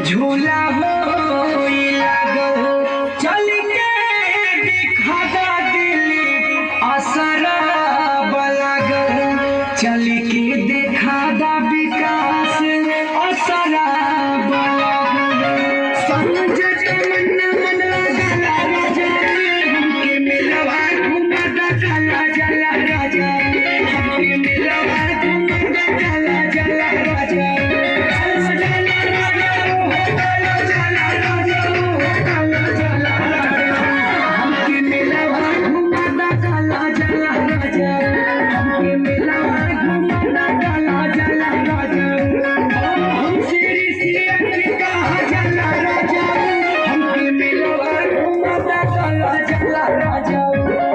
झूला होई लागल चल के दिखादा दिली असरा बलागल चल के दिखादा विकास असरा बलागल समझ मन मन गला राजा हमके मिलवा घुमादा काला जला राजा हमके मिलवा घुमादा काला जला राजा राजा